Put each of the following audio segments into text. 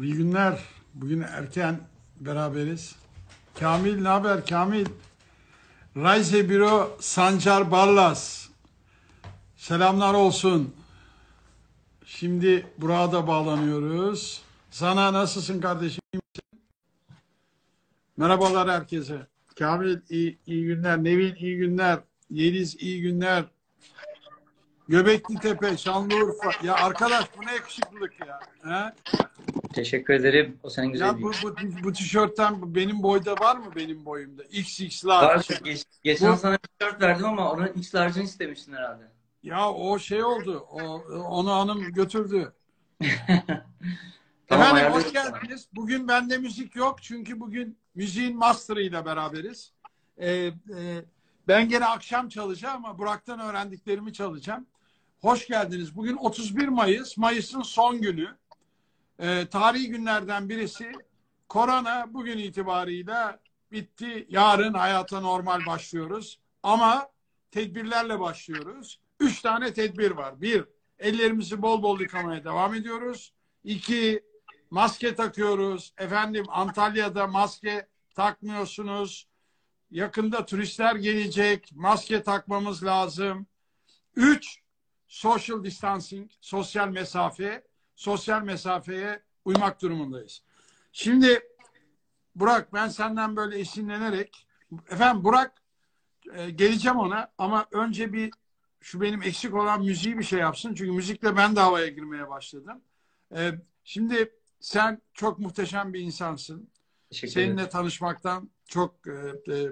İyi günler. Bugün erken beraberiz. Kamil, ne haber Kamil? Raise Büro Sancar Barlas. Selamlar olsun. Şimdi buraya da bağlanıyoruz. Sana nasılsın kardeşim? Merhabalar herkese. Kamil iyi günler. Nevin iyi günler. Yeliz iyi günler. Göbekli Tepe, Şanlıurfa. Ya arkadaş bu ne yakışıklılık ya. He? Teşekkür ederim. O senin Ya güzelliğin. bu tişörtten benim boyda var mı benim boyumda? XX large. Var. Geçen Bu sana bir tişört verdim ama onun X large'ını istemiştin herhalde. ya o şey oldu. Onu hanım götürdü. Tamam, Efendim hoş ayarlarız sana. geldiniz. Bugün bende müzik yok çünkü bugün müziğin master'ı ile beraberiz. Ee, e, Ben gene akşam çalacağım ama Burak'tan öğrendiklerimi çalacağım. Hoş geldiniz. Bugün 31 Mayıs. Mayıs'ın son günü. Tarihi günlerden birisi. Korona bugün itibarıyla bitti. Yarın hayata normal başlıyoruz. Ama tedbirlerle başlıyoruz. 3 tane tedbir var. Bir, ellerimizi bol bol yıkamaya devam ediyoruz. İki, maske takıyoruz. Efendim Antalya'da maske takmıyorsunuz. Yakında turistler gelecek. Maske takmamız lazım. Üç, social distancing, sosyal mesafe. Sosyal mesafeye uymak durumundayız. Şimdi Burak, ben senden böyle esinlenerek, efendim Burak, geleceğim ona ama önce bir şu benim eksik olan müziği bir şey yapsın. Çünkü müzikle ben de havaya girmeye başladım. Şimdi sen çok muhteşem bir insansın. Teşekkür ederim. Seninle tanışmaktan çok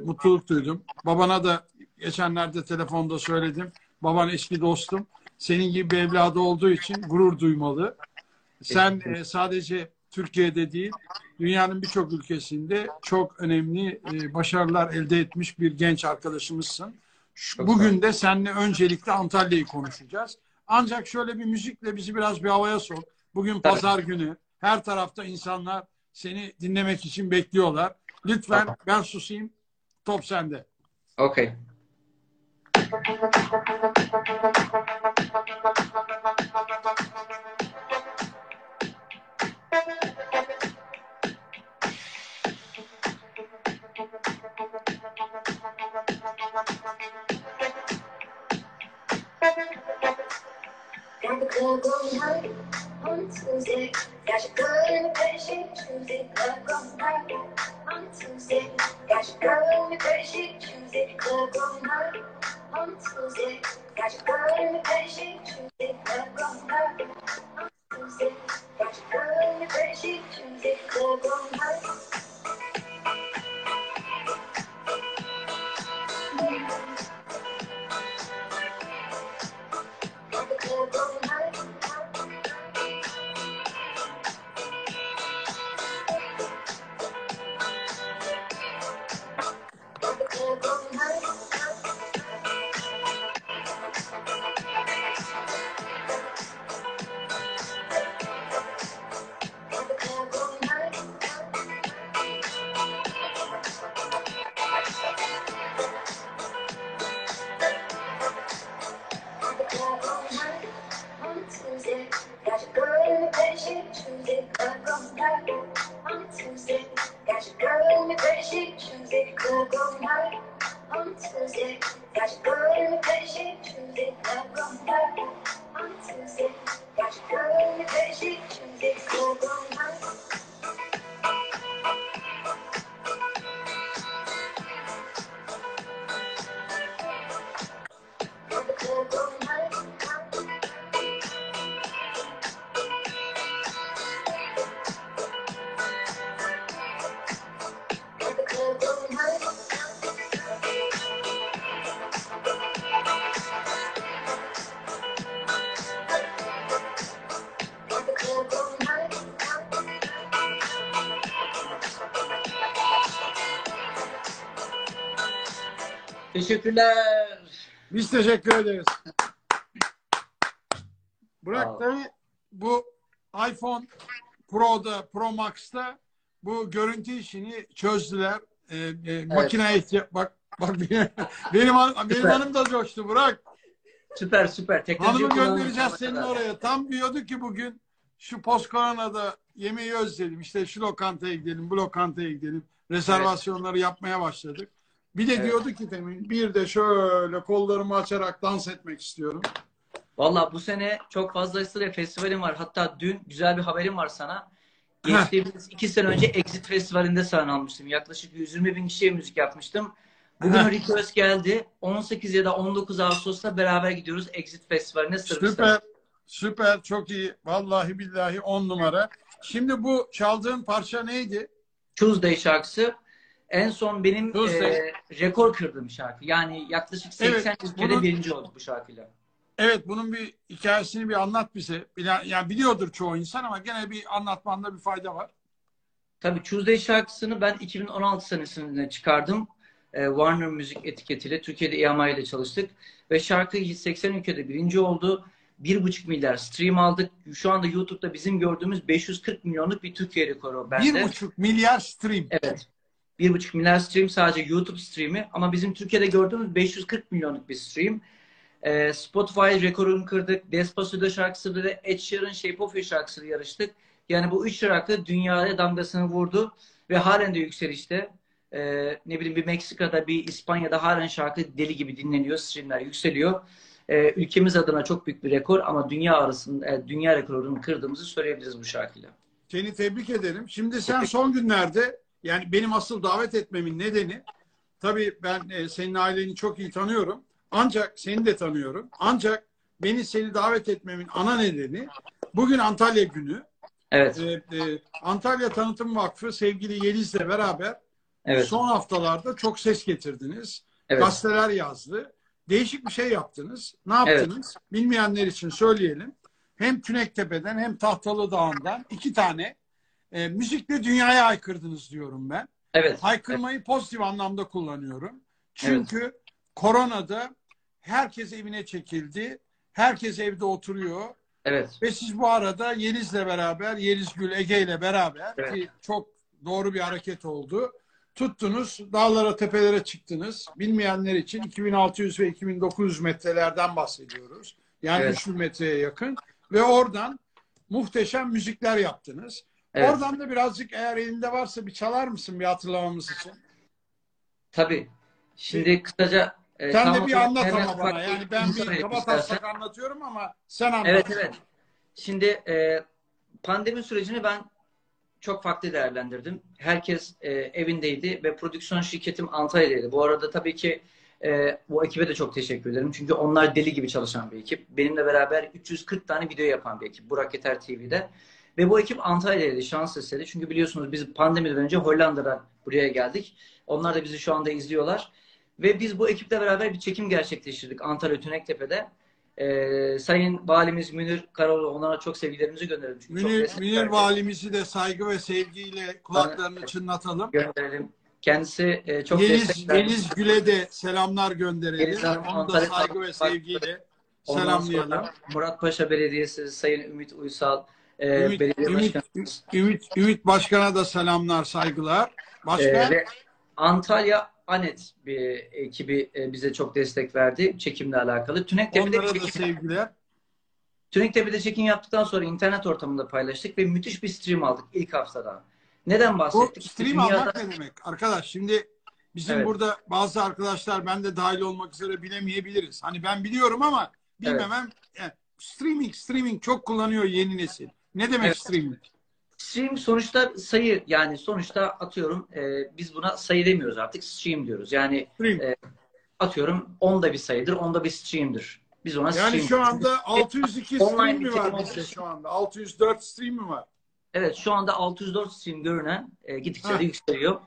mutluluk duydum. Babana da geçenlerde telefonda söyledim. Baban eski dostum. Senin gibi bir evladı olduğu için gurur duymalı. Sen Teşekkür ederim. sadece Türkiye'de değil, dünyanın birçok ülkesinde çok önemli başarılar elde etmiş bir genç arkadaşımızsın. Çok sağ ol. Bugün de seninle öncelikle Antalya'yı konuşacağız. Ancak şöyle bir müzikle bizi biraz bir havaya sok. Bugün Tabii. pazar günü. Her tarafta insanlar seni dinlemek için bekliyorlar. Lütfen Tamam. ben susayım. Top sende. Okay. Got the club going hot on Tuesday. Got your girl in the bed, she Tuesday. Club going hot on Tuesday. Got your girl in the bed, she Tuesday. Club going hot on Tuesday. Got your girl in the bed, she Tuesday. Club going hot on Tuesday. Got your girl in the bed, she Tuesday. Club going hot. Got the club going hot. Got the club going hot. Got the club going hot. Got the club going hot on Tuesday. Got your girl in the bed, she Tuesday. Club going hot on Tuesday. Got your girl in the bed, she Tuesday. Club going hot on Tuesday. Got your girl in the bed, she Tuesday. Club going hot on Tuesday. Got your girl in the bed, she Tuesday. Club going hot. Got the club going hot. Got the club going hot. Got the club going hot. Teşekkürler. Biz teşekkür ederiz. Burak Sağ ol. tabii bu iPhone Pro'da, Pro Max'ta bu görüntü işini çözdüler. Makineye bak benim Süper. hanım da coştu Burak. Süper. Teknoloji Hanımı kullanımı göndereceğiz sonuna senin kadar. oraya. Tam diyordu ki bugün şu post koronada yemeği özledim. İşte şu lokantaya gidelim, bu lokantaya gidelim. Rezervasyonları yapmaya başladık. Bir de diyordu ki demin, bir de şöyle kollarımı açarak dans etmek istiyorum. Valla bu sene çok fazla Isırya Festivalim var. Hatta dün güzel bir haberim var sana. Geçtiğimiz 2 sene önce Exit Festivali'nde sahne almıştım. Yaklaşık 120 bin kişiye müzik yapmıştım. Bugün o request geldi. 18 ya da 19 Ağustos'ta beraber gidiyoruz Exit Festivali'ne Sırbistan. Süper, süper, çok iyi. Vallahi billahi 10 numara. Şimdi bu çaldığın parça neydi? Tuesday şarkısı. En son benim rekor kırdığım şarkı. Yani yaklaşık 80 ülkede birinci olduk bu şarkıyla. Evet, bunun bir hikayesini bir anlat bize. Yani biliyordur çoğu insan ama gene bir anlatmanda bir fayda var. Tabii Tuesday şarkısını ben 2016 senesinde çıkardım. Warner Müzik etiketiyle. Türkiye'de EMI ile çalıştık. Ve şarkı 80 ülkede birinci oldu. 1,5 milyar stream aldık. Şu anda YouTube'da bizim gördüğümüz 540 milyonluk bir Türkiye rekoru bende. 1,5 milyar stream. Evet. 1,5 milyar stream sadece YouTube stream'i. Ama bizim Türkiye'de gördüğümüz 540 milyonluk bir stream. Spotify rekorunu kırdık. Despacito şarkısıyla da Ed Sheeran Shape of You şarkısıyla yarıştık. Yani bu 3 şarkı dünyaya damgasını vurdu. Ve halen de yükselişte. Ne bileyim bir Meksika'da, bir İspanya'da halen şarkı deli gibi dinleniyor. Streamler yükseliyor. Ülkemiz adına çok büyük bir rekor ama dünya arasında dünya rekorunu kırdığımızı söyleyebiliriz bu şarkıyla. Seni tebrik ederim. Şimdi sen son günlerde, yani benim asıl davet etmemin nedeni, tabii ben senin aileni çok iyi tanıyorum. Ancak seni de tanıyorum. Ancak seni davet etmemin ana nedeni bugün Antalya günü. Evet. Antalya Tanıtım Vakfı sevgili Yeliz'le beraber son haftalarda çok ses getirdiniz. Evet. Gazeteler yazdı. Değişik bir şey yaptınız. Ne yaptınız? Evet. Bilmeyenler için söyleyelim. Hem Tünektepe'den hem Tahtalı Dağı'ndan 2 tane müzikle dünyaya haykırdınız diyorum ben. Evet. Haykırmayı pozitif anlamda kullanıyorum. Çünkü koronada herkes evine çekildi. Herkes evde oturuyor. Evet. Ve siz bu arada Yeliz'le beraber, Yeliz Gül Ege ile beraber ki çok doğru bir hareket oldu. Tuttunuz, dağlara, tepelere çıktınız. Bilmeyenler için 2600 ve 2900 metrelerden bahsediyoruz. Yani 3000 metreye yakın. Ve oradan muhteşem müzikler yaptınız. Evet. Oradan da birazcık eğer elinde varsa bir çalar mısın bir hatırlamamız için? Tabii. Şimdi kısaca... sen de bir anlat ama bana. Yani ben bir kabataslak anlatıyorum ama sen anlat. Evet, evet. Şimdi pandemi sürecini ben çok farklı değerlendirdim. Herkes evindeydi ve prodüksiyon şirketim Antalya'daydı. Bu arada tabii ki bu ekibe de çok teşekkür ederim. Çünkü onlar deli gibi çalışan bir ekip. Benimle beraber 340 tane video yapan bir ekip. Burak Yeter TV'de. Ve bu ekip Antalya'daydı. Şans eseri. Çünkü biliyorsunuz biz pandemiden önce Hollanda'dan buraya geldik. Onlar da bizi şu anda izliyorlar. Ve biz bu ekiple beraber bir çekim gerçekleştirdik Antalya Tünektepe'de. Sayın Valimiz Münir Karaoğlu, onlara çok sevgilerimizi gönderelim. Münir Valimizi de saygı ve sevgiyle kulaklarını çınlatalım. Gönderelim. Kendisi çok destek verdi. Yeliz Gül'e de selamlar gönderelim. Onu da saygı ve sevgiyle selamlayalım. Muratpaşa Belediyesi, Sayın Ümit Uysal, Ümit Başkan'a da selamlar, saygılar. Başka? Ve Antalya Anet bir ekibi bize çok destek verdi çekimle alakalı. Onlara da sevgiler. Tünektepe'de çekim yaptıktan sonra internet ortamında paylaştık ve müthiş bir stream aldık ilk haftada. Neden bahsettik? Bu stream almak ne demek? Arkadaş şimdi bizim burada bazı arkadaşlar, ben de dahil olmak üzere, bilemeyebiliriz. Hani ben biliyorum ama bilmemem. Yani streaming çok kullanıyor yeni nesil. Ne demek streaming? Stream sonuçta sayı, yani sonuçta atıyorum biz buna sayı demiyoruz artık, stream diyoruz. Yani atıyorum 10'da bir sayıdır, 10'da bir stream'dir. Biz ona stream. Yani şu anda 602 stream mi var bizde şu anda? 604 stream mi var? Evet, şu anda 604 stream görünen gittikçe de yükseliyor.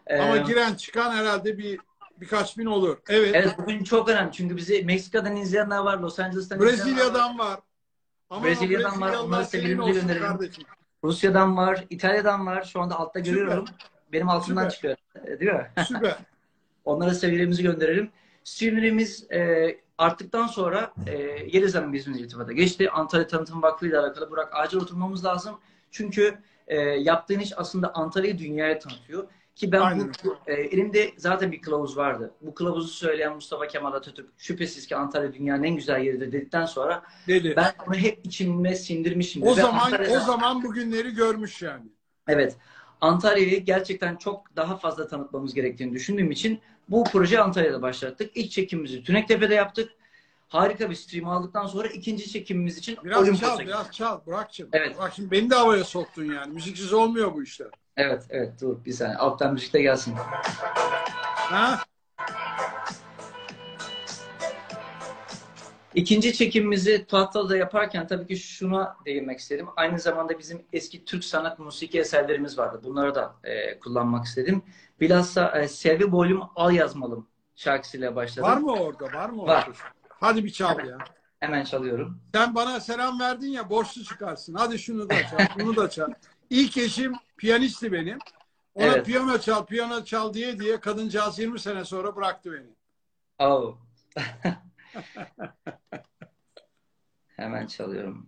Ama giren çıkan herhalde birkaç bin olur. Evet. Evet, bugün çok önemli çünkü bizi Meksika'dan izleyenler var, Los Angeles'tan Brezilya'dan var. Ama Brezilya'dan var. Onları sevgilerimizi gönderelim. Rusya'dan var, İtalya'dan var. Şu anda altta görüyorum. Benim altından çıkıyor. Değil mi? Süper. Onlara sevgilerimizi gönderelim. Streamlerimiz arttıktan sonra Yeliz Hanım bizimle irtibata geçti. Antalya Tanıtım Vakfı ile alakalı Burak acil oturmamız lazım. Çünkü yaptığın iş aslında Antalya'yı dünyaya tanıtıyor. Ki ben Aynen. elimde zaten bir kılavuz vardı. Bu kılavuzu söyleyen Mustafa Kemal Atatürk şüphesiz ki Antalya dünyanın en güzel yeridir dedikten sonra Dedi. ben onu hep içime sindirmişim. O zaman bugünleri görmüş yani. Evet. Antalya'yı gerçekten çok daha fazla tanıtmamız gerektiğini düşündüğüm için bu projeyi Antalya'da başlattık. İlk çekimimizi Tünektepe'de yaptık. Harika bir stream aldıktan sonra ikinci çekimimiz için Biraz çal Burak'cığım. Evet. Bak şimdi beni de havaya soktun yani. Müziksiz olmuyor bu işler. Evet, dur bir saniye. Alttan müzik de gelsin. Ha? İkinci çekimimizi Tahtalı'da yaparken tabii ki şuna değinmek istedim. Aynı zamanda bizim eski Türk sanat musiki eserlerimiz vardı. Bunları da kullanmak istedim. Bilhassa Selvi Boylum Al Yazmalım şarkısıyla başladım. Var mı orada? Var. Hadi bir çal ya. Hemen çalıyorum. Sen bana selam verdin ya, borçlu çıkarsın. Hadi şunu da çal, bunu da çal. İlk eşim piyanisti benim. Ona Evet. piyano çal diye kadıncağız 20 sene sonra bıraktı beni. Oh. Hemen çalıyorum.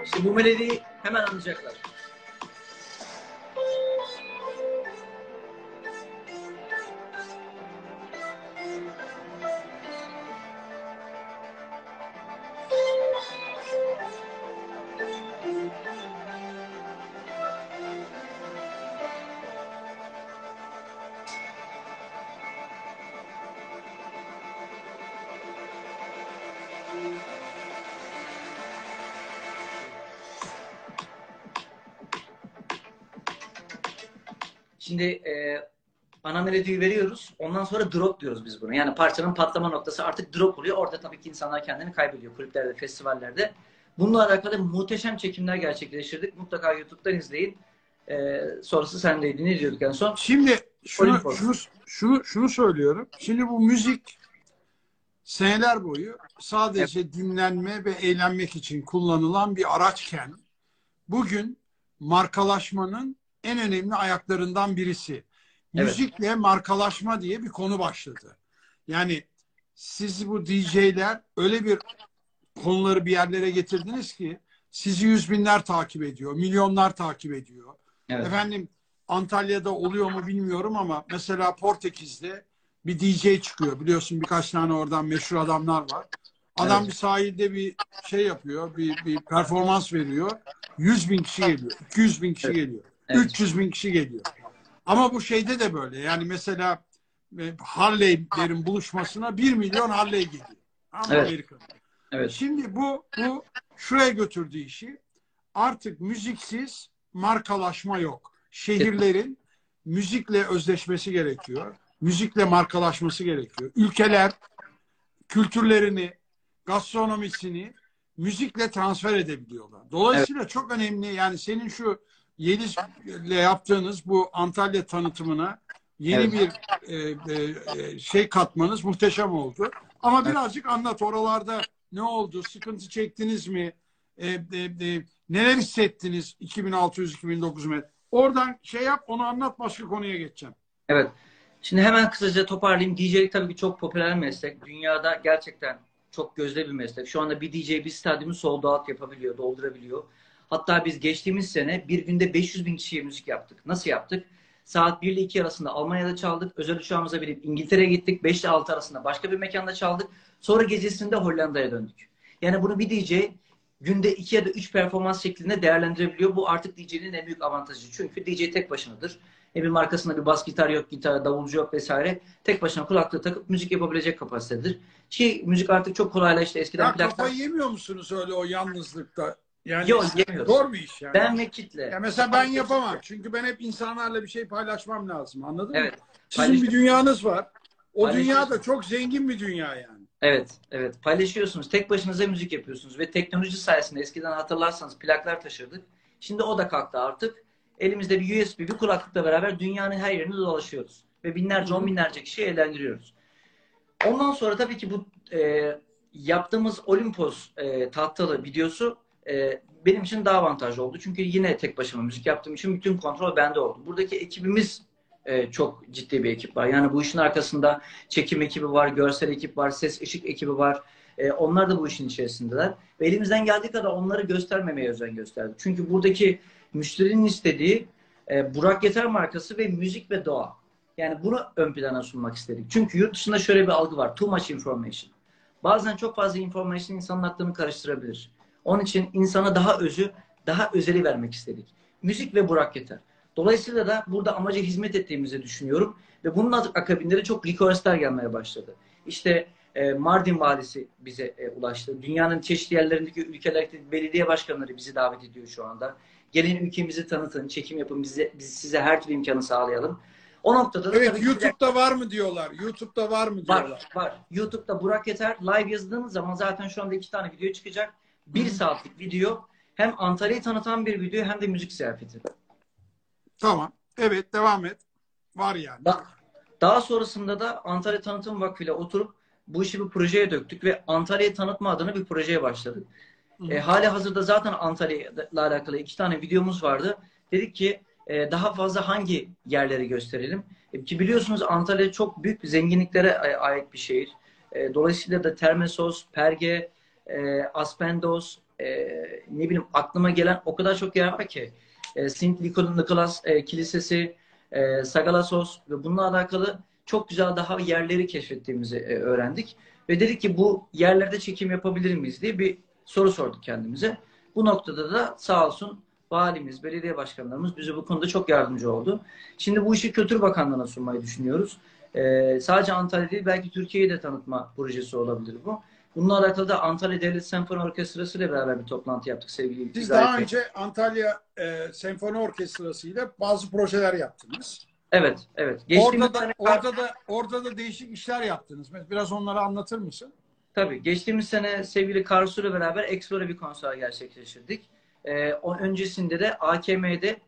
İşte bu melodiyi hemen anlayacaklar. Şimdi ana melodiyi veriyoruz. Ondan sonra drop diyoruz biz buna. Yani parçanın patlama noktası artık drop oluyor. Orada tabii ki insanlar kendini kaybediyor. Kulüplerde, festivallerde. Bununla alakalı muhteşem çekimler gerçekleştirdik. Mutlaka YouTube'dan izleyin. Sonrası sendeydi. Ne diyorduk en son? Şimdi şunu söylüyorum. Şimdi bu müzik seneler boyu sadece dinlenme ve eğlenmek için kullanılan bir araçken bugün markalaşmanın en önemli ayaklarından birisi. Müzikle markalaşma diye bir konu başladı. Yani siz bu DJ'ler öyle bir konuları bir yerlere getirdiniz ki sizi yüz binler takip ediyor, milyonlar takip ediyor. Evet. Efendim Antalya'da oluyor mu bilmiyorum ama mesela Portekiz'de bir DJ çıkıyor. Biliyorsun birkaç tane oradan meşhur adamlar var. Adam bir sahilde bir şey yapıyor, bir performans veriyor. 100 bin kişi geliyor, 200 bin kişi geliyor, 300 bin kişi geliyor. Ama bu şeyde de böyle. Yani mesela Harley'lerin buluşmasına 1 milyon Harley geliyor. Amerika'da. Evet. Şimdi bu şuraya götürdüğü işi. Artık müziksiz markalaşma yok. Şehirlerin müzikle özleşmesi gerekiyor. Müzikle markalaşması gerekiyor. Ülkeler kültürlerini, gastronomisini müzikle transfer edebiliyorlar. Dolayısıyla çok önemli. Yani senin şu Yeliz'le yaptığınız bu Antalya tanıtımına yeni bir şey katmanız muhteşem oldu. Ama birazcık anlat, oralarda ne oldu? Sıkıntı çektiniz mi? Neler hissettiniz 2600-2009 metre? Oradan şey yap, onu anlat, başka konuya geçeceğim. Evet. Şimdi hemen kısaca toparlayayım. DJ'lik tabii ki çok popüler meslek. Dünyada gerçekten çok gözde bir meslek. Şu anda bir DJ bir stadyumu sold out yapabiliyor, doldurabiliyor. Hatta biz geçtiğimiz sene bir günde 500 bin kişiye müzik yaptık. Nasıl yaptık? Saat 1 ile 2 arasında Almanya'da çaldık. Özel uçağımıza binip İngiltere'ye gittik. 5 ile 6 arasında başka bir mekanda çaldık. Sonra gecesinde Hollanda'ya döndük. Yani bunu bir DJ günde 2 ya da 3 performans şeklinde değerlendirebiliyor. Bu artık DJ'nin en büyük avantajı. Çünkü DJ tek başınadır. Bir markasında bir bas gitar yok, davulcu yok vesaire. Tek başına kulaklığı takıp müzik yapabilecek kapasitedir. Ki müzik artık çok kolaylaştı. Eskiden plaklar... Kafayı yemiyor musunuz öyle o yalnızlıkta? Yani yok, yemiyoruz. Zor bir iş yani. Ben ve kitle. Ya mesela ben yapamam. Çünkü ben hep insanlarla bir şey paylaşmam lazım. Anladın mı? Evet. Sizin bir dünyanız var. O dünya da Paylaşıyorsunuz. çok zengin bir dünya yani. Evet. Paylaşıyorsunuz. Tek başınıza müzik yapıyorsunuz. Ve teknoloji sayesinde eskiden hatırlarsanız plaklar taşırdık. Şimdi o da kalktı artık. Elimizde bir USB, bir kulaklıkla beraber dünyanın her yerinde dolaşıyoruz. Ve binlerce, on binlerce kişiyi eğlendiriyoruz. Ondan sonra tabii ki bu yaptığımız Olimpos tahtalı videosu benim için daha avantajlı oldu. Çünkü yine tek başıma müzik yaptığım için bütün kontrol bende oldu. Buradaki ekibimiz çok ciddi bir ekip var. Yani bu işin arkasında çekim ekibi var, görsel ekip var, ses ışık ekibi var. Onlar da bu işin içerisindeler. Ve elimizden geldiği kadar onları göstermemeye özen gösterdik. Çünkü buradaki müşterinin istediği Burak Yeter markası ve müzik ve doğa. Yani bunu ön plana sunmak istedik. Çünkü yurt dışında şöyle bir algı var. Too much information. Bazen çok fazla information insanın aklını karıştırabilir. Onun için insana daha özü, daha özeli vermek istedik. Müzik ve Burak Yeter. Dolayısıyla da burada amaca hizmet ettiğimizi düşünüyorum. Ve bunun akabinde de çok requestler gelmeye başladı. İşte Mardin valisi bize ulaştı. Dünyanın çeşitli yerlerindeki ülkelerdeki belediye başkanları bizi davet ediyor şu anda. Gelin ülkemizi tanıtın, çekim yapın, biz size her türlü imkanı sağlayalım. O noktada da Evet, YouTube'da var mı diyorlar. YouTube'da var mı diyorlar. Var. YouTube'da Burak Yeter live yazdığınız zaman zaten şu anda 2 tane video çıkacak. 1 saatlik video. Hem Antalya'yı tanıtan bir video hem de müzik ziyafeti. Tamam. Evet, devam et. Var yani. Daha sonrasında da Antalya Tanıtım Vakfı ile oturup bu işi bir projeye döktük ve Antalya'yı tanıtma adına bir projeye başladık. Hali hazırda zaten Antalya ile alakalı 2 tane videomuz vardı. Dedik ki daha fazla hangi yerleri gösterelim? Ki biliyorsunuz Antalya çok büyük zenginliklere ait bir şehir. Dolayısıyla da Termesos, Perge, Aspendos, ne bileyim aklıma gelen o kadar çok yer var ki. Saint Nicholas Kilisesi, Sagalassos ve bununla alakalı çok güzel daha yerleri keşfettiğimizi öğrendik. Ve dedik ki bu yerlerde çekim yapabilir miyiz diye bir soru sorduk kendimize. Bu noktada da sağ olsun valimiz, belediye başkanlarımız bize bu konuda çok yardımcı oldu. Şimdi bu işi Kültür Bakanlığı'na sunmayı düşünüyoruz. Sadece Antalya değil, belki Türkiye'yi de tanıtma projesi olabilir bu. Bununla alakalı da Antalya Devlet Senfoni Orkestrası ile beraber bir toplantı yaptık sevgili. Siz daha önce Antalya Senfoni Orkestrası ile bazı projeler yaptınız. Evet, evet. Orada da değişik işler yaptınız. Biraz onları anlatır mısın? Tabii. Geçtiğimiz sene sevgili Karsu ile beraber Explore bir konser gerçekleştirdik. Öncesinde de AKM'de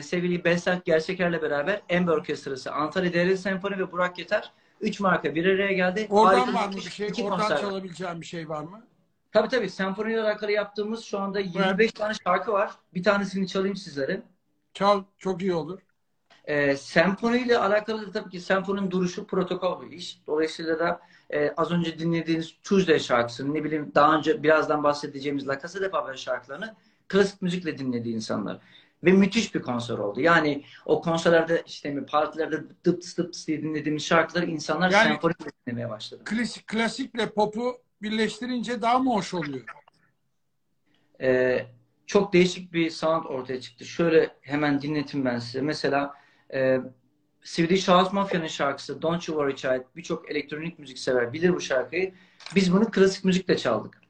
sevgili Behzat Gerçeker'le beraber Ember Orkestrası, Antalya Devlet Senfoni ve Burak Yeter 3 marka bir araya geldi. Oradan var mı bir şey? Oradan çalabileceğim bir şey var mı? Tabii. Senfoniyle alakalı yaptığımız şu anda 25 tane şarkı var. Bir tanesini çalayım sizlere. Çal. Çok iyi olur. Senfoniyle alakalı da tabii ki senfoninin duruşu protokol bir iş. Dolayısıyla da az önce dinlediğiniz Tuesday şarkısını, ne bileyim daha önce birazdan bahsedeceğimiz La Casa de Papel şarkılarını klasik müzikle dinlediği insanlar. Ve müthiş bir konser oldu. Yani o konserlerde işte partilerde dıps dıps diye dinlediğimiz şarkıları insanlar yani, senfoniyle dinlemeye başladı. Klasikle pop'u birleştirince daha mı hoş oluyor? Çok değişik bir sound ortaya çıktı. Şöyle hemen dinletim ben size. Mesela Swedish House Mafia'nın şarkısı Don't You Worry Child, birçok elektronik müzik sever bilir bu şarkıyı. Biz bunu klasik müzikle çaldık.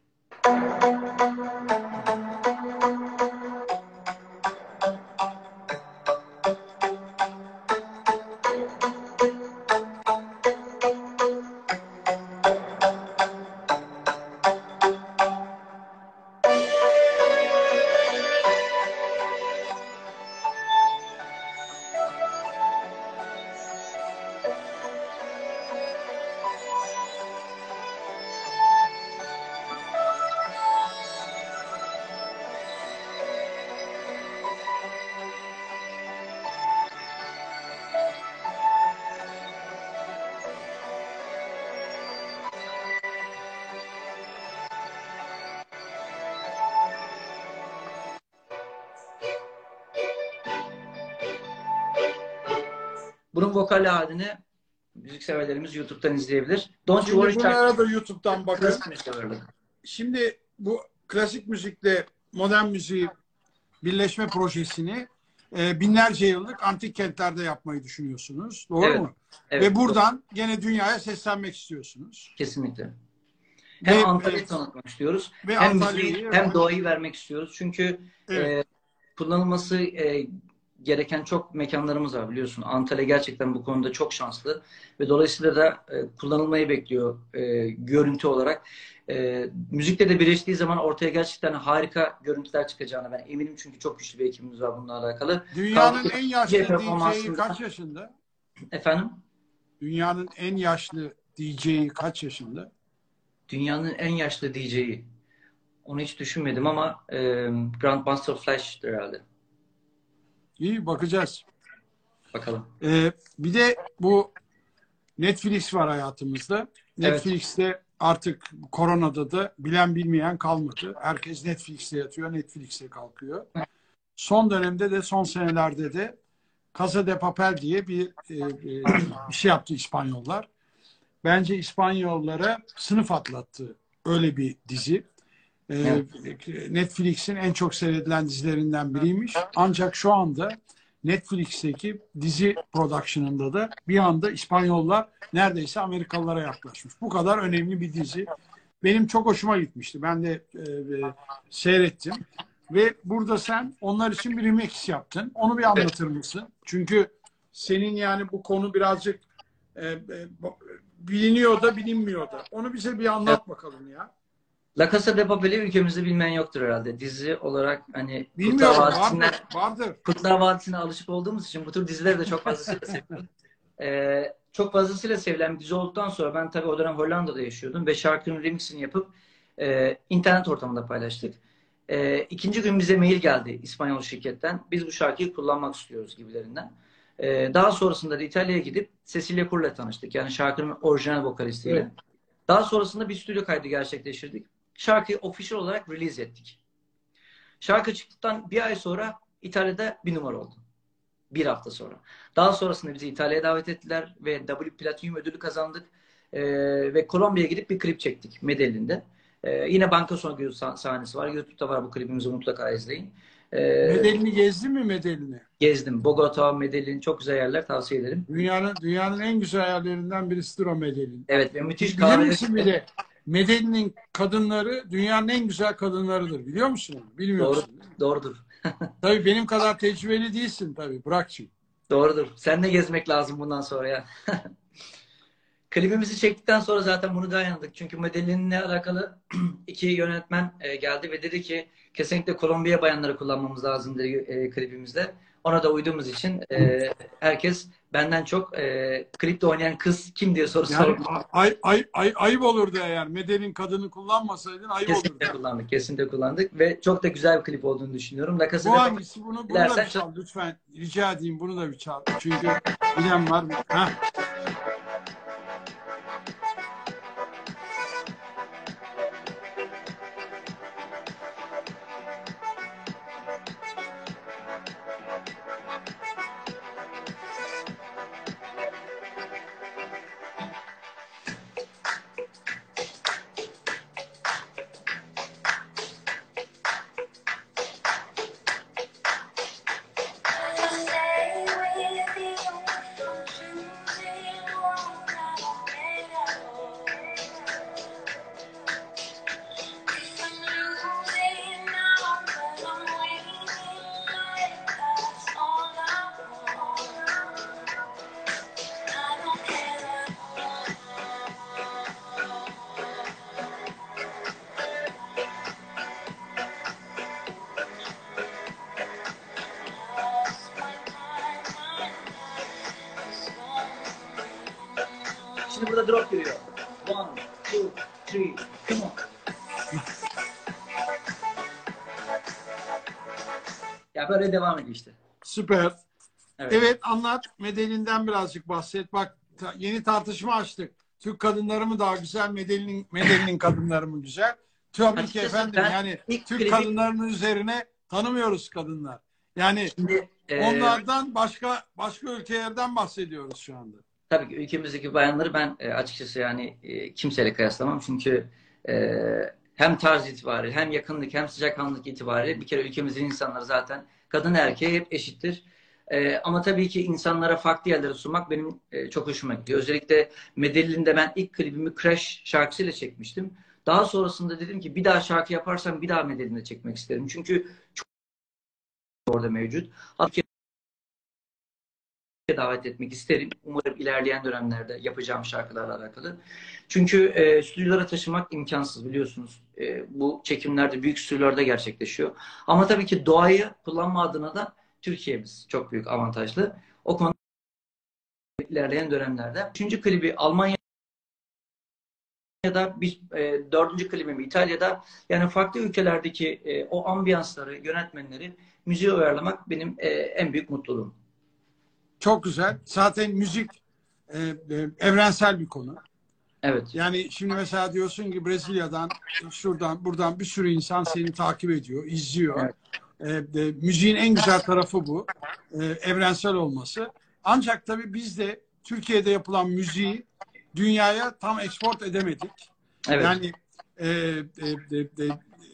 Bunun vokal halini müzik severlerimiz YouTube'dan izleyebilir. Don't You Worry Bunlara da YouTube'dan bakın. Şimdi bu klasik müzikle modern müziği birleşme projesini binlerce yıllık antik kentlerde yapmayı düşünüyorsunuz. Doğru mu? Evet, ve buradan gene dünyaya seslenmek istiyorsunuz. Kesinlikle. Hem Antalya'yı tanıtmak istiyoruz. Hem müziği hem doğayı vermek istiyoruz. Çünkü kullanılması gereken çok mekanlarımız var biliyorsun. Antalya gerçekten bu konuda çok şanslı ve dolayısıyla da kullanılmayı bekliyor görüntü olarak. Müzikle de birleştiği zaman ortaya gerçekten harika görüntüler çıkacağına ben eminim çünkü çok güçlü bir ekibimiz var bununla alakalı. Dünyanın en yaşlı DJ'yi kaç yaşında? Efendim? Dünyanın en yaşlı DJ'yi kaç yaşında? Dünyanın en yaşlı DJ'yi. Onu hiç düşünmedim ama Grandmaster Flash'tır herhalde. İyi, bakacağız. Bakalım. Bir de bu Netflix var hayatımızda. Evet. Netflix'te artık koronada da bilen bilmeyen kalmadı. Herkes Netflix'te yatıyor, Netflix'te kalkıyor. Son dönemde de, son senelerde de Casa de Papel diye bir şey yaptı İspanyollar. Bence İspanyollara sınıf atlattı. Öyle bir dizi. Evet. Netflix'in en çok seyredilen dizilerinden biriymiş. Ancak şu anda Netflix'teki dizi production'ında da bir anda İspanyollar neredeyse Amerikalılara yaklaşmış. Bu kadar önemli bir dizi. Benim çok hoşuma gitmişti. Ben de seyrettim. Ve burada sen onlar için bir remix yaptın. Onu bir anlatır mısın? Çünkü senin yani bu konu birazcık biliniyor da bilinmiyor da. Onu bize bir Evet. anlat bakalım ya. La Casa de Papel'i ülkemizde bilmeyen yoktur herhalde. Dizi olarak hani Bilmiyorum, vardır, vardır. Kurtlar Vadisi'ne alışık olduğumuz için bu tür dizileri de çok fazlasıyla seviyoruz. Çok fazlasıyla sevilen bir dizi olduktan sonra ben tabii o dönem Hollanda'da yaşıyordum ve şarkının remixini yapıp internet ortamında paylaştık. İkinci gün bize mail geldi İspanyol şirketten. Biz bu şarkıyı kullanmak istiyoruz gibilerinden. Daha sonrasında da İtalya'ya gidip Cecilia Cur'la tanıştık. Yani şarkının orijinal vokalistiyle. Evet. Daha sonrasında bir stüdyo kaydı gerçekleştirdik. Şarkıyı official olarak release ettik. Şarkı çıktıktan bir ay sonra İtalya'da bir numara oldu. Bir hafta sonra. Daha sonrasında bizi İtalya'ya davet ettiler ve W Platinum ödülü kazandık. Ve Kolombiya'ya gidip bir klip çektik Medellín'de. Yine Banka Songül sahnesi var. YouTube'da var, bu klibimizi mutlaka izleyin. Medelini gezdin mi, Medelini? Gezdim. Bogota, Medellín çok güzel yerler, tavsiye ederim. Dünyanın en güzel yerlerinden birisidir o Medellin. Evet ve müthiş Bilir kahve. misin bir de Medellin'in kadınları dünyanın en güzel kadınlarıdır. Biliyor musun onu? Doğru, Bilmiyorsun. doğrudur. Tabii benim kadar tecrübeli değilsin tabii Burak'cığım. Doğrudur. Sen de gezmek lazım bundan sonra ya. Klibimizi çektikten sonra zaten bunu da yandık. Çünkü Medellin'le alakalı iki yönetmen geldi ve dedi ki kesinlikle Kolombiya bayanları kullanmamız lazım dedi klibimizde. Ona da uyduğumuz için herkes benden çok klipte oynayan kız kim diye soru Yani sordu. ayıp olurdu eğer Medellin kadını kullanmasaydın, ayıp olurdu. Kesinlikle kullandık. Kesinlikle kullandık ve çok da güzel bir klip olduğunu düşünüyorum. La Casa Bu de hangisi? Bunu da bir çal lütfen. Rica edeyim, bunu da bir çal. Çünkü bilen var mı? Heh. Şimdi burada drop giriyor. 1, 2, 3, come on. Ya böyle devam ediyor işte. Süper. Evet. Evet, anlat. Medellin'den birazcık bahset. Bak, yeni tartışma açtık. Türk kadınları mı daha güzel, Medellin kadınları mı güzel? Tabii ki Açıkçası efendim. ben Yani ilk Türk klibi kadınlarının üzerine tanımıyoruz kadınlar. Yani şimdi onlardan başka ülkelerden bahsediyoruz şu anda. tabii ki ülkemizdeki bayanları ben açıkçası yani kimseyle kıyaslamam. Çünkü hem tarz itibariyle hem yakınlık hem sıcakkanlılık itibariyle bir kere ülkemizin insanları zaten kadın erkeğe hep eşittir. Ama tabii ki insanlara farklı yerlere sunmak benim çok hoşuma gidiyor. Özellikle Medellin'de ben ilk klibimi Crash şarkısıyla çekmiştim. Daha sonrasında dedim ki bir daha şarkı yaparsam bir daha Medellин'de çekmek isterim. Çünkü çok orada mevcut. Hatta davet etmek isterim. Umarım ilerleyen dönemlerde yapacağım şarkılarla alakalı. Çünkü stüdyolara taşımak imkansız biliyorsunuz. Bu çekimlerde büyük stüdyolarda gerçekleşiyor. Ama tabii ki doğayı kullanma adına da Türkiye'miz çok büyük avantajlı. O konuda ilerleyen dönemlerde. Üçüncü klibi Almanya'da Almanya'da, dördüncü klibim İtalya'da. Yani farklı ülkelerdeki o ambiyansları, yönetmenleri müziğe uyarlamak benim en büyük mutluluğum. Çok güzel. Zaten müzik evrensel bir konu. Evet. Yani şimdi mesela diyorsun ki Brezilya'dan, şuradan, buradan bir sürü insan seni takip ediyor, izliyor. Müziğin en güzel tarafı bu. Evrensel olması. Ancak tabii biz de Türkiye'de yapılan müziği dünyaya tam export edemedik. Evet. Yani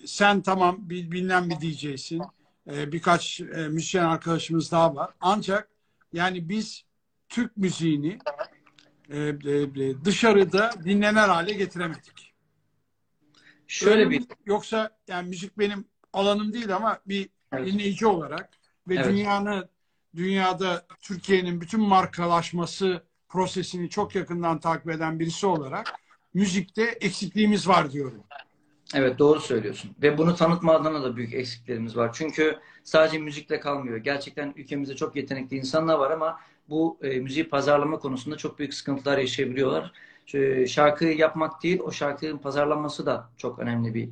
sen tamam bilinen bir DJ'sin. Birkaç müzisyen arkadaşımız daha var. Ancak yani biz Türk müziğini dışarıda dinlenen hale getiremedik. Şöyle bir Yoksa yani müzik benim alanım değil ama bir dinleyici olarak ve dünyada Türkiye'nin bütün markalaşması prosesini çok yakından takip eden birisi olarak müzikte eksikliğimiz var diyorum. Evet, doğru söylüyorsun. Ve bunu tanıtma adına da büyük eksiklerimiz var. Çünkü sadece müzikle kalmıyor. Gerçekten ülkemizde çok yetenekli insanlar var ama bu müziği pazarlama konusunda çok büyük sıkıntılar yaşayabiliyorlar. Şarkıyı yapmak değil, o şarkının pazarlanması da çok önemli bir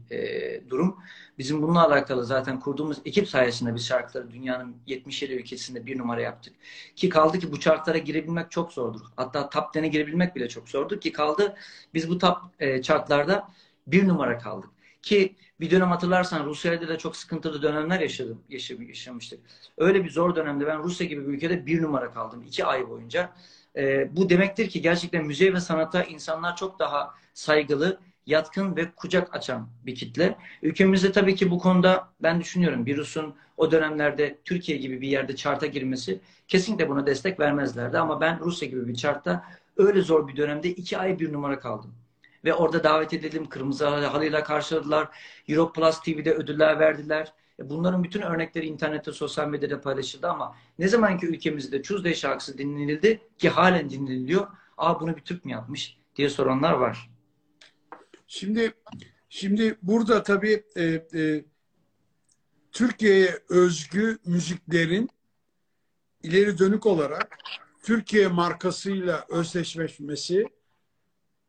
durum. Bizim bununla alakalı zaten kurduğumuz ekip sayesinde biz şarkıları dünyanın 77 ülkesinde bir numara yaptık. Ki kaldı ki bu chartlara girebilmek çok zordur. Hatta top 10'e girebilmek bile çok zordur. Ki kaldı biz bu top chartlarda bir numara kaldık. Ki bir dönem hatırlarsan Rusya'da da çok sıkıntılı dönemler yaşamıştık. Öyle bir zor dönemde ben Rusya gibi bir ülkede bir numara kaldım 2 ay boyunca. Bu demektir ki gerçekten müziğe ve sanata insanlar çok daha saygılı, yatkın ve kucak açan bir kitle. Ülkemizde tabii ki bu konuda ben düşünüyorum bir Rus'un o dönemlerde Türkiye gibi bir yerde chart'a girmesi kesinlikle buna destek vermezlerdi. Ama ben Rusya gibi bir chart'ta öyle zor bir dönemde 2 ay bir numara kaldım. Ve orada davet edildim. Kırmızı halıyla karşıladılar. Europlus TV'de ödüller verdiler. Bunların bütün örnekleri internette, sosyal medyada paylaşıldı ama ne zaman ki ülkemizde Tuesday şarkısı dinlenildi ki halen dinleniliyor. Aa, bunu bir Türk mü yapmış diye soranlar var. Şimdi burada tabii Türkiye'ye özgü müziklerin ileri dönük olarak Türkiye markasıyla özdeşleşmesi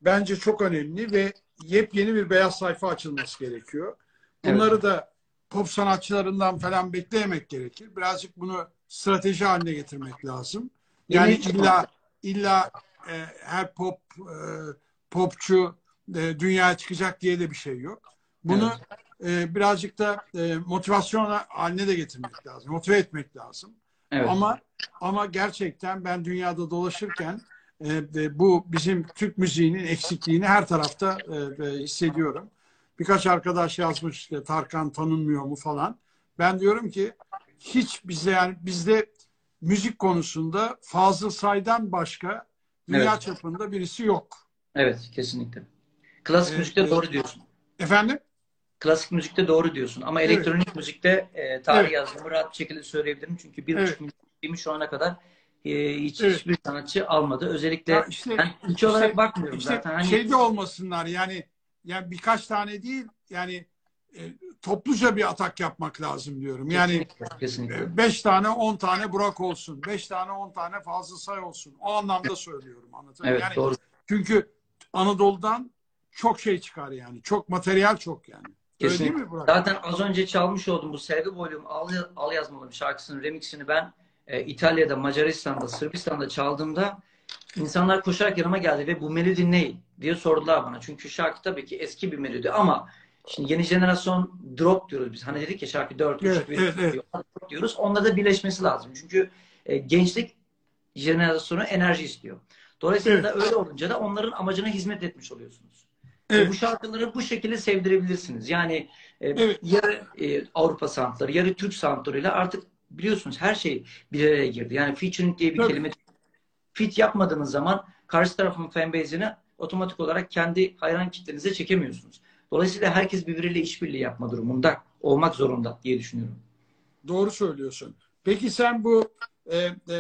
bence çok önemli ve yepyeni bir beyaz sayfa açılması gerekiyor. Bunları da pop sanatçılarından falan bekleyemek gerekir. Birazcık bunu strateji haline getirmek lazım. Yani illa her popçu dünyaya çıkacak diye de bir şey yok. Bunu birazcık da motivasyon haline de getirmek lazım. Motive etmek lazım. Evet. Ama gerçekten ben dünyada dolaşırken bu bizim Türk müziğinin eksikliğini her tarafta hissediyorum. Birkaç arkadaş yazmış işte Tarkan tanınmıyor mu falan. Ben diyorum ki hiç bizde müzik konusunda Fazıl Say'dan başka dünya çapında birisi yok. Evet, kesinlikle. Klasik müzikte doğru diyorsun. Efendim? Klasik müzikte doğru diyorsun. Ama elektronik müzikte tarih yazdığımı rahat bir şekilde söyleyebilirim. Çünkü 1,5 milyon şu ana kadar hiçbir sanatçı almadı. Özellikle ben ülke olarak bakmıyorum zaten. Hani şeyde olmasınlar yani birkaç tane değil yani topluca bir atak yapmak lazım diyorum. Yani kesinlikle. 5 tane 10 tane Burak olsun. 5 tane 10 tane Fazıl Say olsun. O anlamda söylüyorum. Anlatabiliyor muyum? Evet, doğru. Çünkü Anadolu'dan çok şey çıkar yani. Çok materyal çok yani. Öyle değil mi Burak? Zaten az önce çalmış olduğum bu Selvi Boylum Al Yazmalım şarkısının remixini ben İtalya'da, Macaristan'da, Sırbistan'da çaldığımda insanlar koşarak yanıma geldi ve bu melodi ne diye sordular bana. Çünkü şarkı tabii ki eski bir melodi ama şimdi yeni jenerasyon drop diyoruz biz. Hani dedik ya şarkı 4-3-1 diyoruz. Onunla da birleşmesi lazım. Çünkü gençlik jenerasyonu enerji istiyor. Dolayısıyla da öyle olunca da onların amacına hizmet etmiş oluyorsunuz. Bu şarkıları bu şekilde sevdirebilirsiniz. Yani yarı Avrupa soundları, yarı Türk soundlarıyla artık biliyorsunuz her şey bir araya girdi. Yani featuring diye bir kelime. Fit yapmadığınız zaman karşı tarafın fanbase'ini otomatik olarak kendi hayran kitlenize çekemiyorsunuz. Dolayısıyla herkes birbiriyle işbirliği yapma durumunda olmak zorunda diye düşünüyorum. Doğru söylüyorsun. Peki sen bu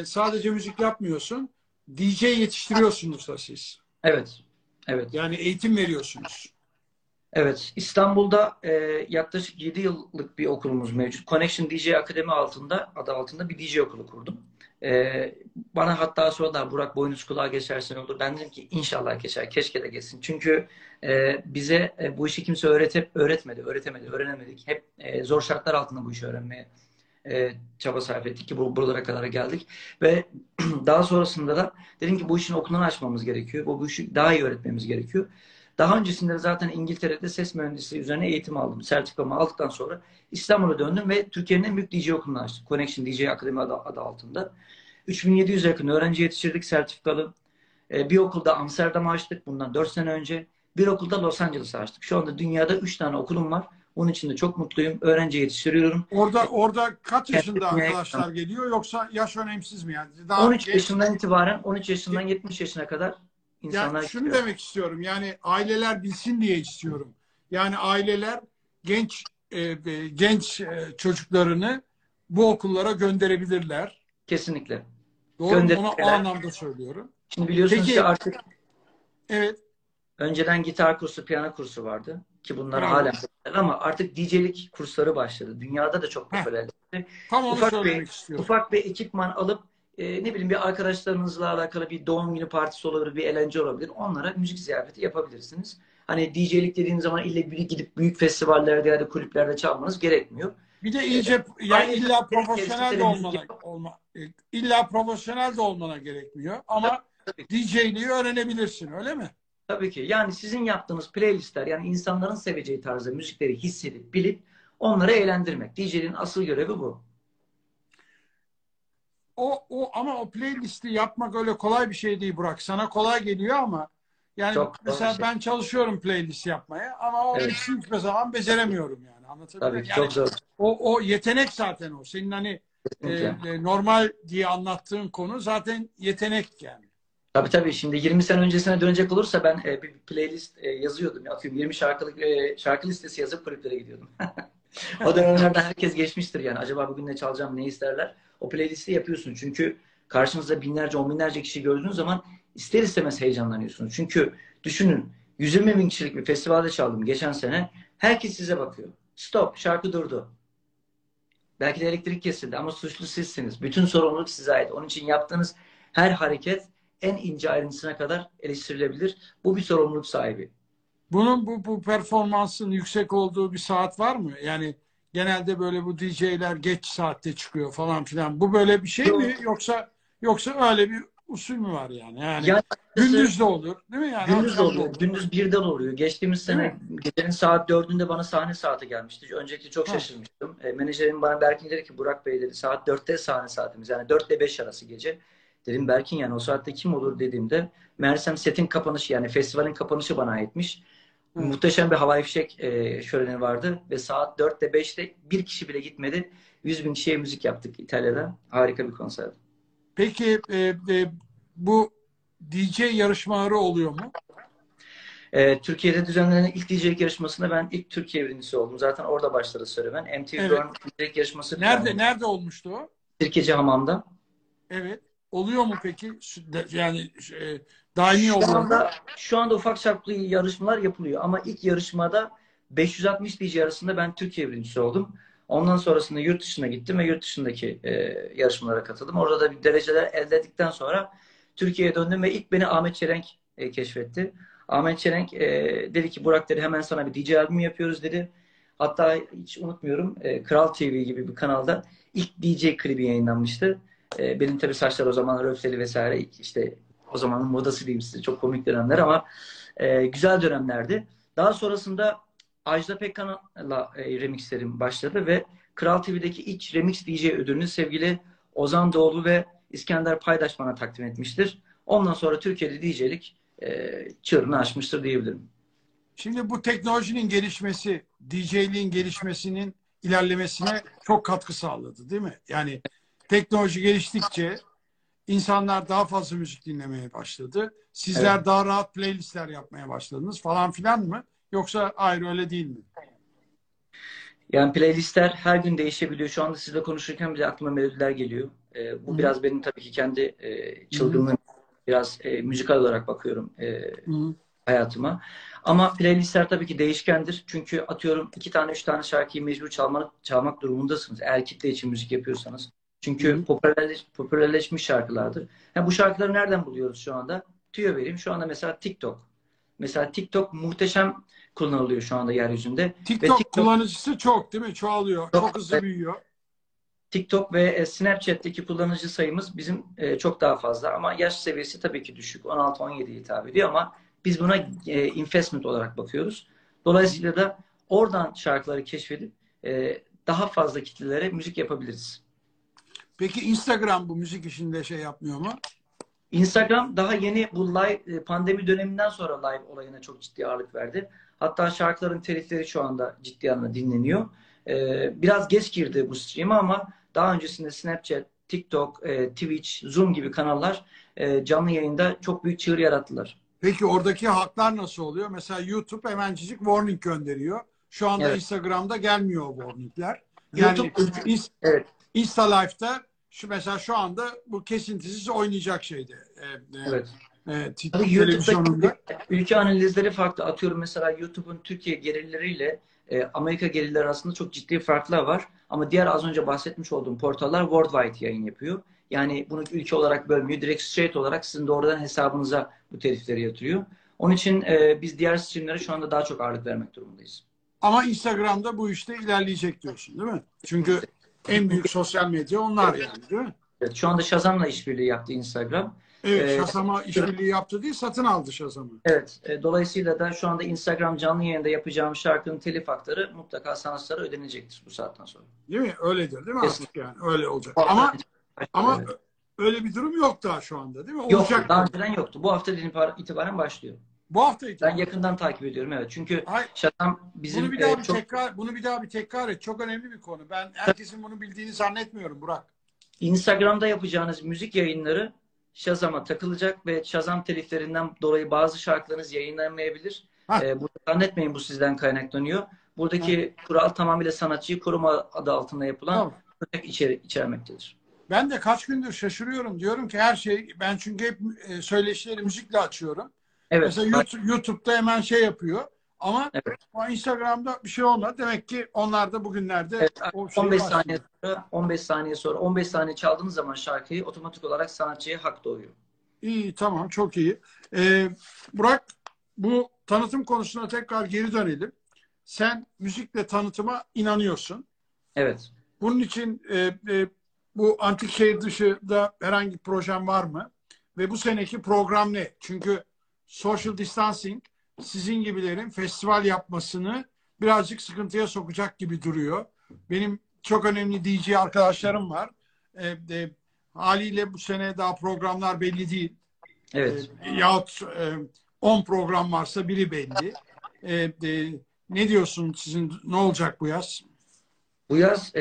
sadece müzik yapmıyorsun. DJ yetiştiriyorsunuz da siz. Evet. Evet. Yani eğitim veriyorsunuz. Evet, İstanbul'da yaklaşık 7 yıllık bir okulumuz mevcut. Connection DJ Akademi adı altında bir DJ okulu kurdum. Bana hatta sordular, Burak boynuz kulağa geçersen olur. Ben dedim ki inşallah geçer, keşke de geçsin. Çünkü bize bu işi kimse öğretemedi, öğrenemedik. Hep zor şartlar altında bu işi öğrenmeye çaba sarf ettik ki buralara kadar geldik. Ve daha sonrasında da dedim ki bu işin okulunu açmamız gerekiyor. Bu işi daha iyi öğretmemiz gerekiyor. Daha öncesinde zaten İngiltere'de ses mühendisliği üzerine eğitim aldım. Sertifikamı aldıktan sonra İstanbul'a döndüm ve Türkiye'nin en büyük DJ okulunu açtık. Connection DJ Akademi adı altında. 3700'e yakın öğrenci yetiştirdik sertifikalı. Bir okulda Amsterdam'ı açtık bundan 4 sene önce. Bir okulda Los Angeles'ı açtık. Şu anda dünyada 3 tane okulum var. Onun için de çok mutluyum. Öğrenci yetiştiriyorum. Orada kaç yaşında Kendime arkadaşlar geliyor, yoksa yaş önemsiz mi yani? Daha 13 genç. yaşından itibaren 13 yaşından 70 yaşına kadar insanlar Yani şunu geliyor. demek istiyorum. Yani aileler bilsin diye istiyorum. Yani aileler genç çocuklarını bu okullara gönderebilirler. Kesinlikle. Doğru mu? O Gönderirler. anlamda söylüyorum. Şimdi biliyorsunuz ki Peki, artık evet, önceden gitar kursu, piyano kursu vardı ki bunlar bravo. hala popüler ama artık DJ'lik kursları başladı. Dünyada da çok Heh, popülerleşti. tam onu Ufak söylemek bir istiyorum. ufak bir ekipman alıp ne bileyim bir arkadaşlarınızla alakalı bir doğum günü partisi olabilir, bir eğlence olabilir. Onlara müzik ziyafeti yapabilirsiniz. Hani DJ'lik dediğiniz zaman ille gidip büyük festivallerde ya da kulüplerde çalmanız gerekmiyor. Bir de iyice yani Aynı illa tek profesyonel de müzik illa profesyonel de olmana gerekmiyor ama tabii, DJ'liği öğrenebilirsin, öyle mi? tabii ki. Yani sizin yaptığınız playlistler yani insanların seveceği tarzda müzikleri hissedip bilip onları eğlendirmek. DJ'nin asıl görevi bu. Ama o playlisti yapmak öyle kolay bir şey değil Burak. Sana kolay geliyor ama yani Çok zor bir mesela şey. ben çalışıyorum playlist yapmaya ama o Evet, işi hiçbir zaman beceremiyorum yani. Anlatabiliyor tabii muyum? ki Yani çok zor. o yetenek zaten o. Senin hani Kesinlikle. normal diye anlattığın konu zaten yetenek yani. Tabii tabii. Şimdi 20 sene öncesine dönecek olursa ben bir playlist yazıyordum. Atıyorum 20 şarkılık şarkı listesi yazıp kulüplere gidiyordum. O dönemlerde herkes geçmiştir yani. Acaba bugün ne çalacağım, ne isterler? O playlisti yapıyorsun. Çünkü karşınızda binlerce, on binlerce kişi gördüğünüz zaman ister istemez heyecanlanıyorsunuz. Çünkü düşünün 120 bin kişilik bir festivalde çaldım geçen sene. Herkes size bakıyor. Stop, şarkı durdu. Belki de elektrik kesildi ama suçlu sizsiniz. Bütün sorumluluk size ait. Onun için yaptığınız her hareket en ince ayrıntısına kadar eleştirilebilir. Bu bir sorumluluk sahibi. Bunun bu performansın yüksek olduğu bir saat var mı? Yani genelde böyle bu DJ'ler geç saatte çıkıyor falan filan. Bu böyle bir şey mi, yoksa öyle bir usul mü var yani? Yani Yani gündüz de olur, değil mi? Yani gündüz de akşam da oluyor. olur. Gündüz birden oluyor. Geçtiğimiz Değil sene mi? gecenin saat 4'ünde bana sahne saati gelmişti. Öncelikle çok Ha. şaşırmıştım. Menajerim bana Berkin dedi ki Burak Bey dedi saat 4'te sahne saatimiz. Yani 4 ile 5 arası gece. Dedim Berkin yani o saatte kim olur dediğimde meğersem setin kapanışı yani festivalin kapanışı bana aitmiş. Evet. Muhteşem bir havai fişek şöleni vardı ve saat 4'te 5'te bir kişi bile gitmedi. 100 bin kişiye müzik yaptık İtalya'da. Harika bir konserdi. Peki bu DJ yarışmaları oluyor mu? Türkiye'de düzenlenen ilk DJ'lik yarışmasında ben ilk Türkiye birincisi oldum. Zaten orada başladı serüven. MTV Evet. Burn DJ'lik yarışması Nerede olmuştu o? Sirkeci Hamam'da. Evet. Oluyor mu peki? Yani daimi oluyor mu? Şu anda ufak çaplı yarışmalar yapılıyor. Ama ilk yarışmada 560 DJ arasında ben Türkiye birincisi oldum. Ondan sonrasında yurt dışına gittim ve yurt dışındaki yarışmalara katıldım. Orada da bir dereceler elde ettikten sonra Türkiye'ye döndüm ve ilk beni Ahmet Çelenk keşfetti. Ahmet Çelenk dedi ki Burak dedi hemen sana bir DJ albümü yapıyoruz dedi. Hatta hiç unutmuyorum Kral TV gibi bir kanalda ilk DJ klibi yayınlanmıştı. Benim tabii saçlar o zaman röfleli vesaire işte o zamanın modası diyeyim size. Çok komik dönemler ama güzel dönemlerdi. Daha sonrasında Ajda Pekkan'la remixlerim başladı ve Kral TV'deki ilk remix DJ ödülünü sevgili Ozan Doğulu ve İskender Paydaş bana takdim etmiştir. Ondan sonra Türkiye'de DJ'lik çığırını açmıştır diyebilirim. Şimdi bu teknolojinin gelişmesi, DJ'liğin gelişmesinin ilerlemesine çok katkı sağladı, değil mi? Yani teknoloji geliştikçe insanlar daha fazla müzik dinlemeye başladı. Sizler Evet. daha rahat playlistler yapmaya başladınız falan filan mı? Yoksa hayır, öyle değil mi? Yani playlistler her gün değişebiliyor. Şu anda sizle konuşurken bile aklıma melodiler geliyor. Bu Hı biraz benim tabii ki kendi hı. çılgınlığım. Biraz müzikal olarak bakıyorum Hı hı. hayatıma. Ama playlistler tabii ki değişkendir. Çünkü atıyorum 2 tane 3 tane şarkıyı mecbur çalmak durumundasınız. Eğer kitle için müzik yapıyorsanız. Çünkü popülerleşmiş şarkılardır. Yani bu şarkıları nereden buluyoruz şu anda? Tüyo vereyim. Şu anda mesela TikTok. Mesela TikTok muhteşem kullanılıyor şu anda yeryüzünde. Ve TikTok kullanıcısı çok değil mi? Çoğalıyor. Çok hızlı büyüyor. TikTok ve Snapchat'teki kullanıcı sayımız bizim çok daha fazla ama yaş seviyesi tabii ki düşük. 16-17'ye hitap ediyor ama biz buna investment olarak bakıyoruz. Dolayısıyla da oradan şarkıları keşfedip daha fazla kitlelere müzik yapabiliriz. Peki Instagram bu müzik işinde şey yapmıyor mu? Instagram daha yeni bu live pandemi döneminden sonra live olayına çok ciddi ağırlık verdi. Hatta şarkıların telifleri şu anda ciddi anlamda dinleniyor. Biraz geç girdi bu stream'e ama daha öncesinde Snapchat, TikTok, Twitch, Zoom gibi kanallar canlı yayında çok büyük çığır yarattılar. Peki oradaki haklar nasıl oluyor? Mesela YouTube hemencik warning gönderiyor. Şu anda Evet. Instagram'da gelmiyor o warningler. Yani YouTube, evet. Insta Live'da mesela şu anda bu kesintisiz oynayacak şeydi. Evet. Televizyonunda. Ülke analizleri farklı. Atıyorum mesela YouTube'un Türkiye gelirleriyle Amerika gelirleri arasında çok ciddi farklar var. Ama diğer az önce bahsetmiş olduğum portallar worldwide yayın yapıyor. Yani bunu ülke olarak bölmüyor. Direkt straight olarak sizin doğrudan hesabınıza bu telifleri yatırıyor. Onun için biz diğer streamlere şu anda daha çok ağırlık vermek durumundayız. Ama Instagram'da bu işte ilerleyecek diyorsun değil mi? Çünkü en büyük sosyal medya onlar yani değil mi? Evet, şu anda Shazam'la işbirliği yaptı Instagram. Evet, Shazam'a işbirliği yaptı değil, satın aldı Shazam'ı. Evet, dolayısıyla da şu anda Instagram canlı yayında yapacağım şarkının telif hakları mutlaka sanatçılara ödenecektir bu saatten sonra. Değil mi? Öyledir değil mi artık yani? Öyle olacak. Ama Evet. öyle bir durum yok daha şu anda değil mi? Yok, Olacak. daha önceden yoktu. Bu haftadan itibaren başlıyor. Bu hafta Ben itibaren. yakından takip ediyorum, evet. Çünkü Hayır, Shazam bizim bunu bir daha bir çok... tekrar et. Çok önemli bir konu. Ben herkesin bunu bildiğini zannetmiyorum Burak. Instagram'da yapacağınız müzik yayınları Shazam'a takılacak ve Shazam teliflerinden dolayı bazı şarkılarınız yayınlanmayabilir. Burada zannetmeyin bu sizden kaynaklanıyor. Buradaki kural tamamıyla sanatçıyı koruma adı altında yapılan içermektedir. Ben de kaç gündür şaşırıyorum. Diyorum ki her şey, ben çünkü hep söyleşileri müzikle açıyorum. Evet. Mesela YouTube'da hemen şey yapıyor. Ama evet. Instagram'da bir şey olmadı. Demek ki onlar da bugünlerde o şeyi 15 saniye sonra 15 saniye çaldığınız zaman şarkıyı otomatik olarak sanatçıya hak doğuyor. İyi, tamam, çok iyi. Burak, bu tanıtım konusuna tekrar geri dönelim. Sen müzikle tanıtıma inanıyorsun. Evet. Bunun için bu antik şehir dışında herhangi bir projem var mı? Ve bu seneki program ne? Çünkü social distancing sizin gibilerin festival yapmasını birazcık sıkıntıya sokacak gibi duruyor. Benim çok önemli DJ arkadaşlarım var. Haliyle bu sene daha programlar belli değil. Evet. Yahut 10 program varsa biri belli. Ne diyorsun sizin? Ne olacak bu yaz? Bu yaz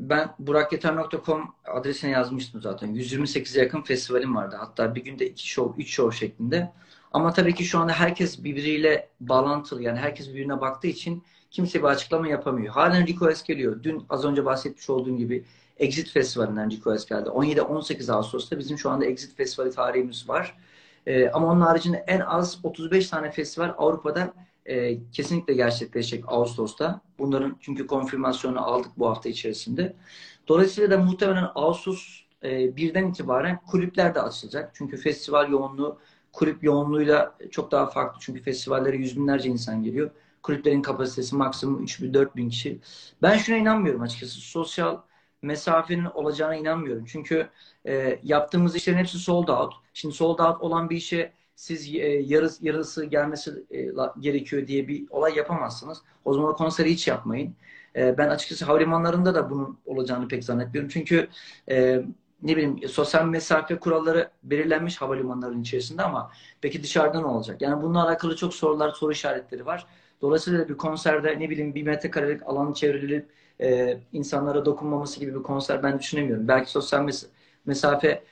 ben burakyeter.com adresine yazmıştım zaten. 128'e yakın festivalim vardı. Hatta bir günde 2 show, 3 show şeklinde. Ama tabii ki şu anda herkes birbiriyle bağlantılı. Yani herkes birbirine baktığı için kimse bir açıklama yapamıyor. Halen request geliyor. Dün az önce bahsetmiş olduğum gibi Exit Festivali'nden request geldi. 17-18 Ağustos'ta bizim şu anda Exit Festivali tarihimiz var. Ama onun haricinde en az 35 tane festival Avrupa'da kesinlikle gerçekleşecek Ağustos'ta. Bunların çünkü konfirmasyonu aldık bu hafta içerisinde. Dolayısıyla da muhtemelen Ağustos 1'den itibaren kulüpler de açılacak. Çünkü festival yoğunluğu kulüp yoğunluğuyla çok daha farklı. Çünkü festivallere yüz binlerce insan geliyor. Kulüplerin kapasitesi maksimum 3.000-4.000 kişi. Ben şuna inanmıyorum açıkçası. Sosyal mesafenin olacağına inanmıyorum. Çünkü yaptığımız işlerin hepsi sold out. Şimdi sold out olan bir işe siz yarısı gelmesi gerekiyor diye bir olay yapamazsınız. O zaman o konseri hiç yapmayın. Ben açıkçası havalimanlarında da bunun olacağını pek zannetmiyorum. Çünkü ne bileyim sosyal mesafe kuralları belirlenmiş havalimanlarının içerisinde ama peki dışarıda ne olacak? Yani bununla alakalı çok soru işaretleri var. Dolayısıyla bir konserde ne bileyim 1 metrekarelik alanı çevrilip insanlara dokunmaması gibi bir konser ben düşünemiyorum. Belki sosyal mesafe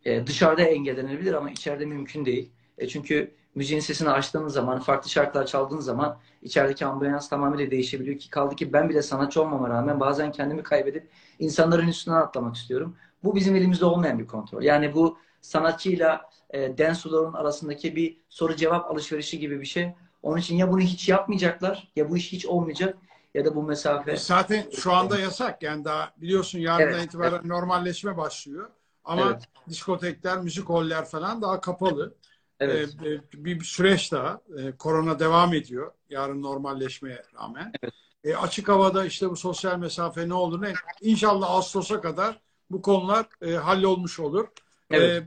dışarıda engellenebilir ama içeride mümkün değil. Çünkü müziğin sesini açtığınız zaman, farklı şarkılar çaldığınız zaman içerideki ambiyans tamamıyla değişebiliyor ki kaldı ki ben bile sanatçı olmama rağmen bazen kendimi kaybedip insanların üstünden atlamak istiyorum. Bu bizim elimizde olmayan bir kontrol. Yani bu sanatçıyla dance floor'un arasındaki bir soru cevap alışverişi gibi bir şey. Onun için ya bunu hiç yapmayacaklar, ya bu iş hiç olmayacak, ya da bu mesafe. Zaten şu anda yasak. Yani daha biliyorsun yarından Evet, itibaren evet, normalleşme başlıyor. Ama evet, diskotekler, müzik holler falan daha kapalı. evet, Bir süreç daha. Korona devam ediyor. Yarın normalleşmeye rağmen. evet. Açık havada işte bu sosyal mesafe ne olur ne. İnşallah Ağustos'a kadar bu konular hallolmuş olur. Evet.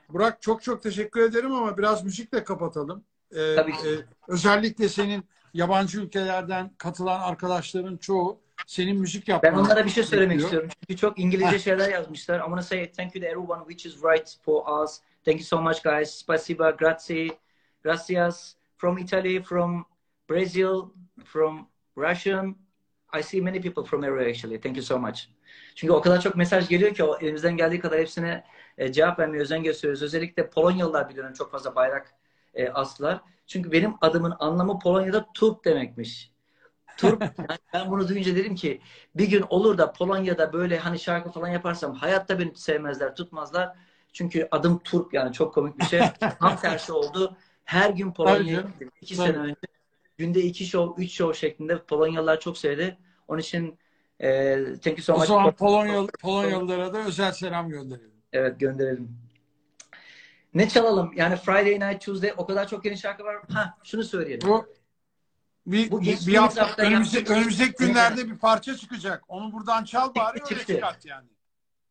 Burak çok çok teşekkür ederim ama biraz müzikle kapatalım. Tabii ki. Özellikle senin yabancı ülkelerden katılan arkadaşların çoğu senin müzik Ben yapmanı onlara bir şey söylemek bekliyor. istiyorum. Çünkü çok İngilizce Heh, şeyler yazmışlar. I want to say thank you to everyone which is right for us. Thank you so much guys. Spasiba, grazie, gracias. From Italy, from Brazil, from Russian. I see many people from everywhere actually. Thank you so much. Çünkü o kadar çok mesaj geliyor ki elimizden geldiği kadar hepsine cevap vermeye özen gösteriyoruz. Özellikle Polonyalılar biliyorum çok fazla bayrak astılar. Çünkü benim adımın anlamı Polonya'da Turp demekmiş. Turp, yani ben bunu duyunca dedim ki bir gün olur da Polonya'da böyle hani şarkı falan yaparsam hayatta beni sevmezler, tutmazlar. Çünkü adım Turp, yani çok komik bir şey. Tam tersi oldu. Her gün tabii Polonya'ya canım. gittim. 2 sene Tabii. önce. Günde 2 show, 3 show şeklinde Polonyalılar çok sevdi. Onun için thank you so O much. zaman Polonyalılara da özel selam gönderelim. Evet, gönderelim. Ne çalalım? Yani Friday Night Tuesday o kadar çok yeni şarkı var. Ha, şunu söyleyelim. Bu Bu bir geçtiğimiz hafta hafta yaptığımız önümüzdeki günlerde bir parça çıkacak. Onu buradan çal bari öyle çıktı. çıkart yani.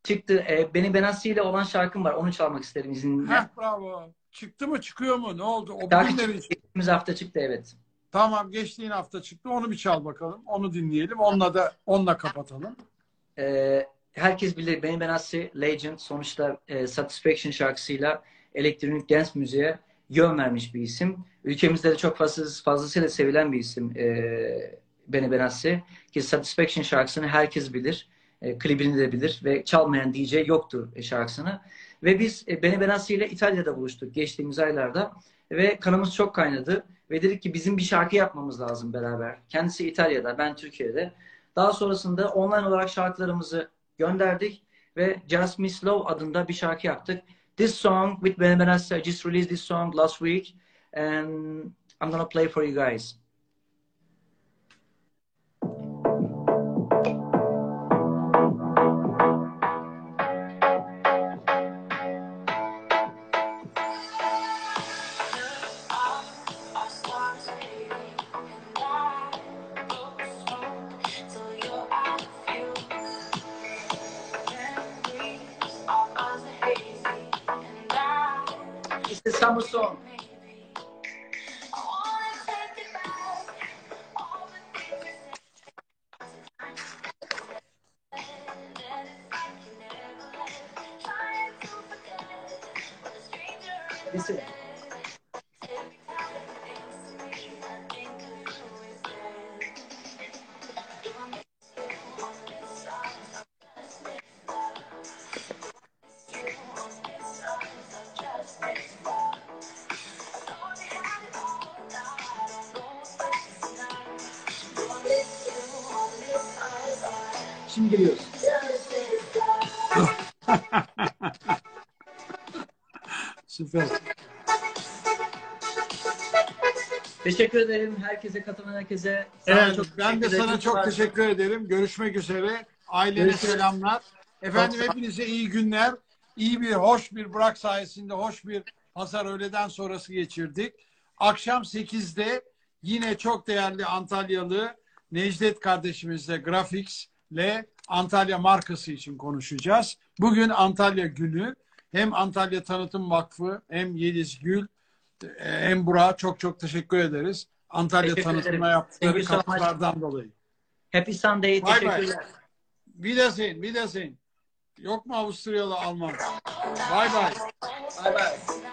Çıktı. Beni Benassi ile olan şarkım var. Onu çalmak isterim izninle. Bravo. Çıktı mı çıkıyor mu? Ne oldu? O Şarkı bugünlerin çıktı. Geçtiğimiz hafta çıktı, evet. Tamam, geçtiğin hafta çıktı. Onu bir çal bakalım. Onu dinleyelim. Onunla kapatalım. Herkes bilir Beni Benassi Legend, sonuçta Satisfaction şarkısıyla elektronik dance müziğe yön vermiş bir isim. Ülkemizde de çok fazlasıyla sevilen bir isim Beni Benassi. Ki Satisfaction şarkısını herkes bilir. Klibini de bilir ve çalmayan DJ yoktur şarkısını. Ve biz Beni Benassi ile İtalya'da buluştuk geçtiğimiz aylarda ve kanımız çok kaynadı ve dedik ki bizim bir şarkı yapmamız lazım beraber. Kendisi İtalya'da, ben Türkiye'de. Daha sonrasında online olarak şarkılarımızı gönderdik ve Just Me Slow adında bir şarkı yaptık. This song with Beni Benassi, I just released this song last week and I'm gonna play for you guys. It's the summer song. Listen. Şimdi geliyoruz. Süper. Teşekkür ederim herkese, katılan herkese. Sana Evet, çok ben de teşekkür sana ederim. çok teşekkür ederim. Görüşmek üzere. Ailene Görüşürüz. selamlar. Efendim Çok sağ- hepinize iyi günler. Hoş bir Burak sayesinde hoş bir pazar öğleden sonrası geçirdik. Akşam 8'de yine çok değerli Antalyalı Necdet kardeşimizle Graphics'le Antalya markası için konuşacağız. Bugün Antalya günü. Hem Antalya Tanıtım Vakfı hem Yeliz Gül hem Burak'a çok çok teşekkür ederiz. Antalya Teşekkür ederim. tanıtımına Thank yaptıkları you so much. katkılardan dolayı. Happy Sunday. Bye bye. Teşekkürler. Wiedersehen. Yok mu Avusturyalı Alman? Bye bye. Bye bye.